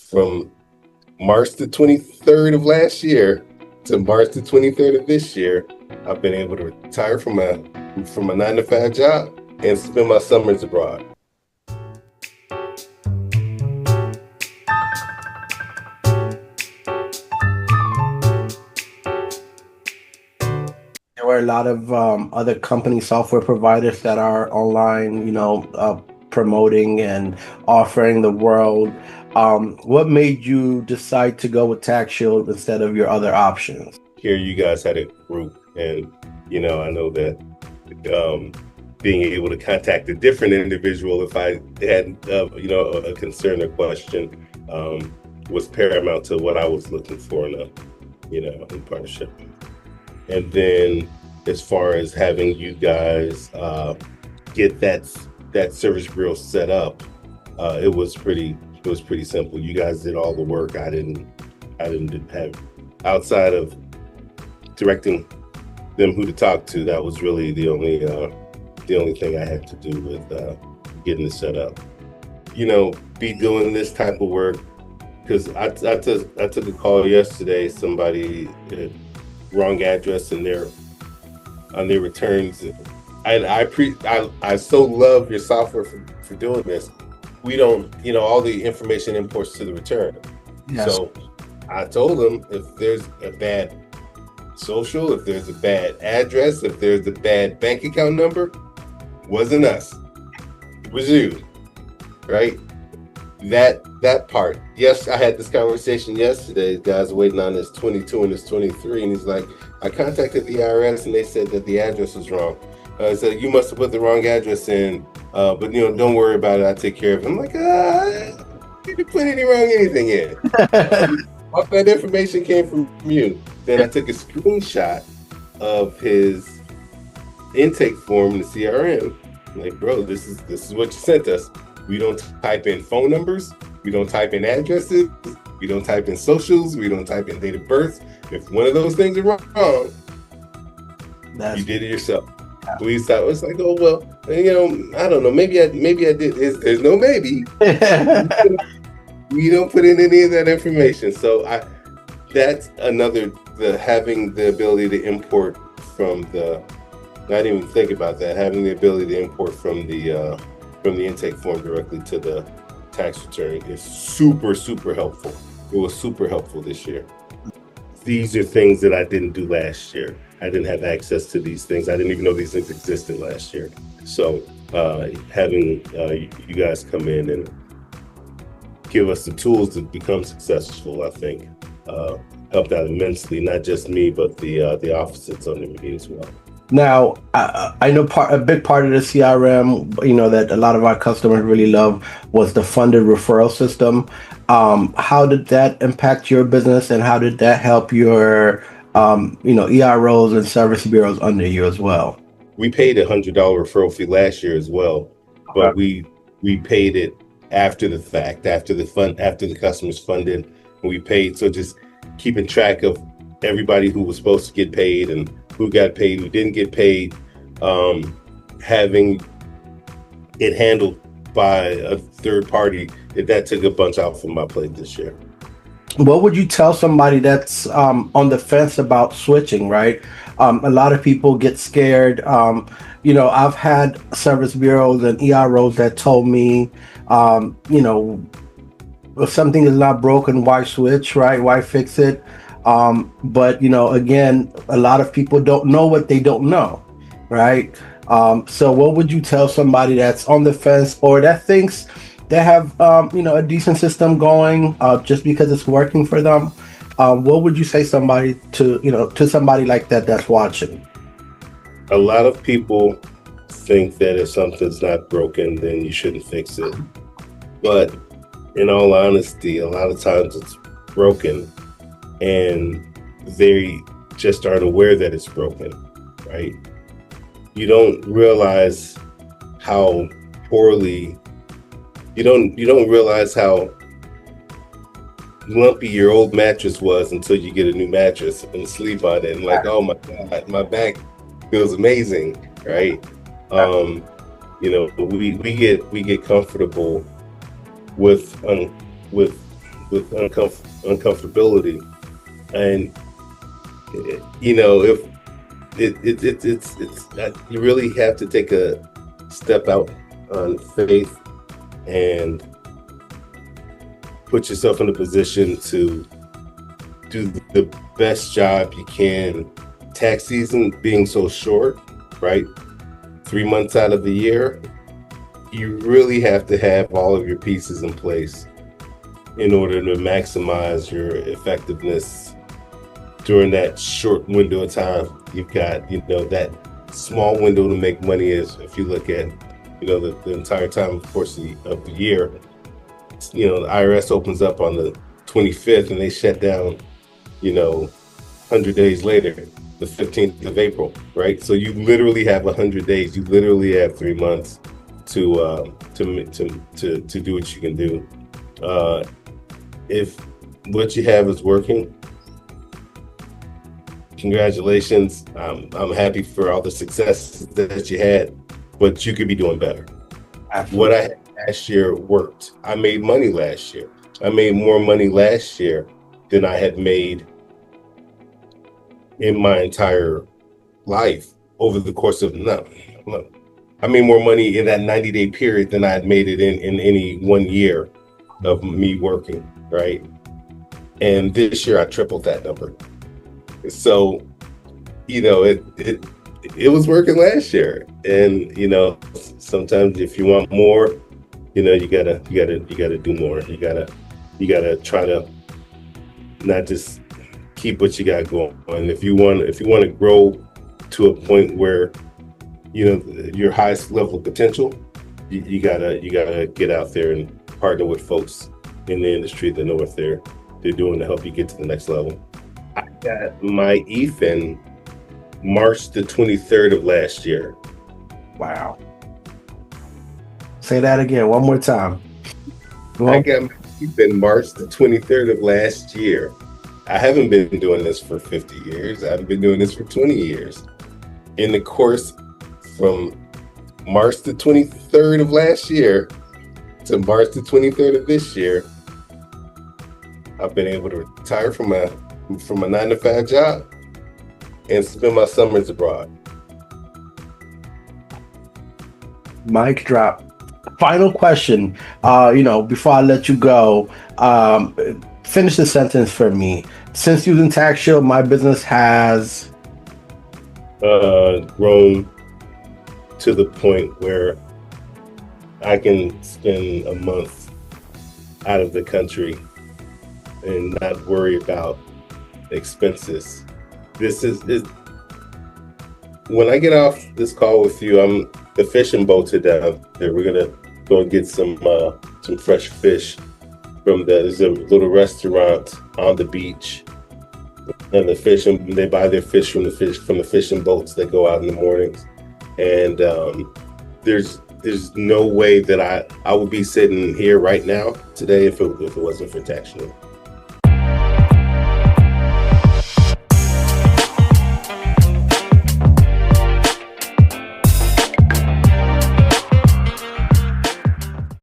from March the 23rd of last year to March the 23rd of this year, I've been able to retire from a 9-to-5 job and spend my summers abroad. There were a lot of other company software providers that are online, promoting and offering the world. What made you decide to go with TaxShield instead of your other options? Here, you guys had a group, and I know that being able to contact a different individual if I had, a concern or question, was paramount to what I was looking for in partnership. And then, as far as having you guys get that service bureau set up, it was pretty simple. You guys did all the work. I didn't have, outside of directing them who to talk to. That was really the only thing I had to do with getting it set up. Be doing this type of work, because I took a call yesterday. Somebody had wrong address on their returns. I so love your software for doing this. We don't, all the information imports to the return. Yes. So I told them, if there's a bad social, if there's a bad address, if there's a bad bank account number, wasn't us. It was you, right? That part. Yes, I had this conversation yesterday. The guy's waiting on his 22 and his 23, and he's like, I contacted the IRS and they said that the address was wrong. I said, you must have put the wrong address in, but don't worry about it. I'll take care of it. I'm like, I didn't put anything in. All that information came from you. Then I took a screenshot of his intake form in the CRM. I'm like, bro, this is what you sent us. We don't type in phone numbers. We don't type in addresses. We don't type in socials. We don't type in date of birth. If one of those things are wrong, you did it yourself. Please stop. It's like, oh, well, I don't know. Maybe I did. There's no maybe. We don't put in any of that information. So that's another, having the ability to import from I didn't even think about that. Having the ability to import from the intake form directly to the tax return is super, super helpful. It was super helpful this year. These are things that I didn't do last year. I didn't have access to these things. I didn't even know these things existed last year. So having you guys come in and give us the tools to become successful, I think helped out immensely, not just me, but the office that's under me as well. Now, I know a big part of the CRM, that a lot of our customers really love was the funded referral system. How did that impact your business, and how did that help your, EROs and service bureaus under you as well? We paid $100 referral fee last year as well, but we paid it after the fact, after the customer's funded, and we paid. So just keeping track of everybody who was supposed to get paid and who got paid, who didn't get paid, having it handled by a third party, that took a bunch out from my plate this year. What would you tell somebody that's on the fence about switching, right? A lot of people get scared. I've had service bureaus and EROs that told me, if something is not broken, why switch, right? Why fix it? But again, a lot of people don't know what they don't know, right? So what would you tell somebody that's on the fence, or that thinks they have a decent system going just because it's working for them? What would you say to somebody like that's watching? A lot of people think that if something's not broken, then you shouldn't fix it. But in all honesty, a lot of times it's broken and they just aren't aware that it's broken, right? You don't realize how poorly, you don't realize how lumpy your old mattress was until you get a new mattress and sleep on it and like, oh my God, my back feels amazing, right? We get comfortable with with uncomfortability, and you know, if you really have to take a step out on faith and put yourself in a position to do the best job you can. Tax season being so short, right? 3 months out of the year, you really have to have all of your pieces in place in order to maximize your effectiveness during that short window of time. You've got, that small window to make money is, if you look at, the entire time, of course, of the year, the IRS opens up on the 25th and they shut down, 100 days later, the 15th of April, right? So you literally have 100 days. You literally have 3 months to do what you can do. If what you have is working, congratulations. I'm happy for all the success that you had, but you could be doing better. Absolutely. What I had last year worked. I made money last year. I made more money last year than I had made in my entire life over the course of I made more money in that 90-day period than I had made it in any 1 year of me working, right? And this year I tripled that number. So, it was working last year. And, sometimes if you want more, you gotta do more. You gotta try to not just keep what you got going. And if you want to grow to a point where, your highest level of potential, you gotta get out there and partner with folks in the industry that know what they're doing to help you get to the next level. I got my EFIN March the 23rd of last year. Wow. Say that again, one more time. I got my EFIN March the 23rd of last year. I haven't been doing this for 50 years. I've been doing this for 20 years. In the course from March the 23rd of last year to March the 23rd of this year, I've been able to retire from a 9-to-5 job and spend my summers abroad. Mic drop. Final question. Before I let you go, finish the sentence for me. Since using TaxShield, my business has grown to the point where I can spend a month out of the country and not worry about expenses. This is when I get off this call with you, the fishing boats are down there. We're gonna go and get some fresh fish from there's a little restaurant on the beach, and they buy their fish from the fishing boats that go out in the mornings. And there's no way that I would be sitting here right now today if it wasn't for TaxShield.